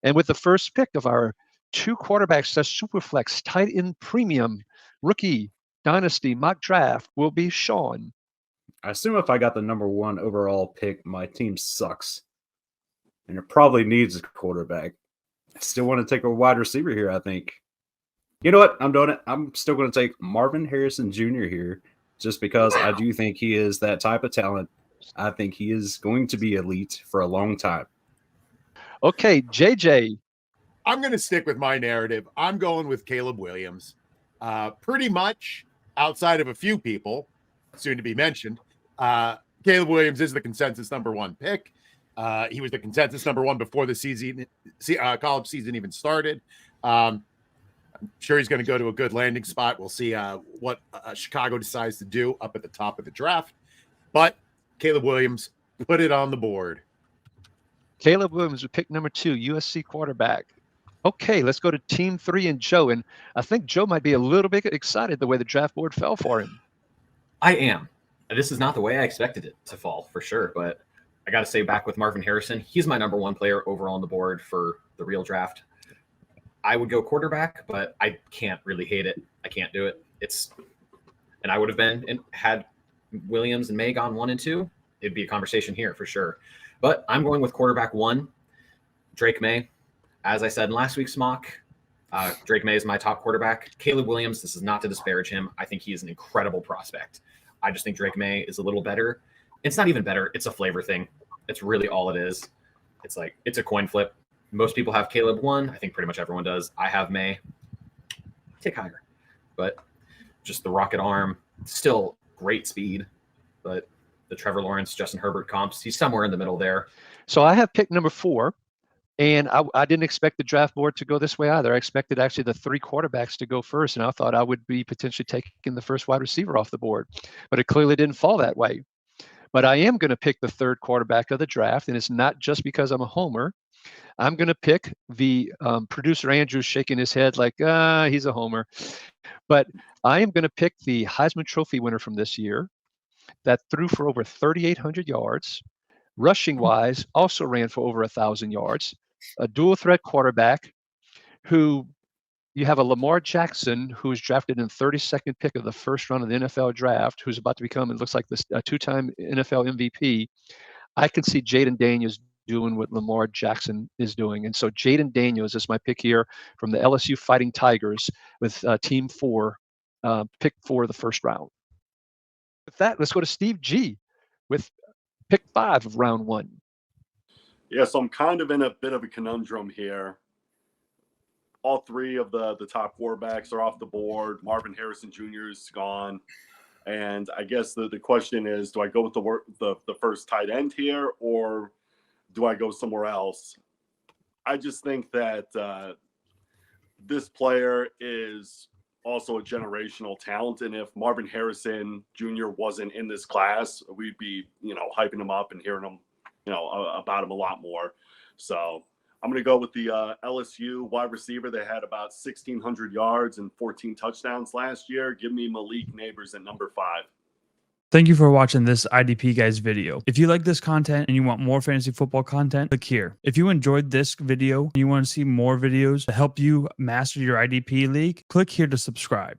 And with the first pick of our 2 quarterbacks, the Superflex tight end premium rookie Dynasty mock draft will be Sean. I assume if I got the number 1 overall pick, my team sucks. And it probably needs a quarterback. I still want to take a wide receiver here, I think. You know what? I'm doing it. I'm still going to take Marvin Harrison Jr. here just because I do think he is that type of talent. I think he is going to be elite for a long time. Okay, JJ. I'm going to stick with my narrative. I'm going with Caleb Williams. Pretty much outside of a few people, soon to be mentioned, Caleb Williams is the consensus number 1 pick. He was the consensus number 1 before the season, college season even started. I'm sure he's going to go to a good landing spot. We'll see what Chicago decides to do up at the top of the draft. But Caleb Williams, put it on the board. Caleb Williams with pick number 2, USC quarterback. Okay, let's go to team 3 and Joe. And I think Joe might be a little bit excited the way the draft board fell for him. I am. This is not the way I expected it to fall, for sure. But I got to say, back with Marvin Harrison, he's my number 1 player overall on the board for the real draft. I would go quarterback, but I can't really hate it. I can't do it. And I would have been, and had Williams and Maye gone 1 and 2, it'd be a conversation here for sure. But I'm going with quarterback 1, Drake Maye. As I said in last week's mock, Drake Maye is my top quarterback. Caleb Williams, this is not to disparage him. I think he is an incredible prospect. I just think Drake Maye is a little better. It's not even better. It's a flavor thing. It's really all it is. It's a coin flip. Most people have Caleb 1. I think pretty much everyone does. I have Maye. Take higher. But just the rocket arm, still great speed. But the Trevor Lawrence, Justin Herbert comps, he's somewhere in the middle there. So I have pick number 4. And I didn't expect the draft board to go this way either. I expected actually the 3 quarterbacks to go first, and I thought I would be potentially taking the first wide receiver off the board. But it clearly didn't fall that way. But I am going to pick the 3rd quarterback of the draft, and it's not just because I'm a homer. I'm going to pick the producer Andrew shaking his head like, he's a homer. But I am going to pick the Heisman Trophy winner from this year that threw for over 3,800 yards. Rushing-wise, also ran for over 1,000 yards. A dual threat quarterback who you have a Lamar Jackson who was drafted in 32nd pick of the first round of the NFL draft, who's about to become, it looks like, this 2-time NFL MVP. I can see Jayden Daniels doing what Lamar Jackson is doing. And so Jayden Daniels is my pick here from the LSU Fighting Tigers with team 4, pick 4 of the first round. With that, let's go to Steve G with pick 5 of round 1. Yeah, so I'm kind of in a bit of a conundrum here. All 3 of the top quarterbacks are off the board. Marvin Harrison Jr. is gone. And I guess the question is, do I go with the first tight end here, or do I go somewhere else? I just think that this player is also a generational talent. And if Marvin Harrison Jr. wasn't in this class, we'd be, hyping him up and hearing him, about him a lot more. So I'm going to go with the LSU wide receiver. They had about 1,600 yards and 14 touchdowns last year. Give me Malik Neighbors at number 5. Thank you for watching this IDP Guys video. If you like this content and you want more fantasy football content, click here. If you enjoyed this video and you want to see more videos to help you master your IDP league, click here to subscribe.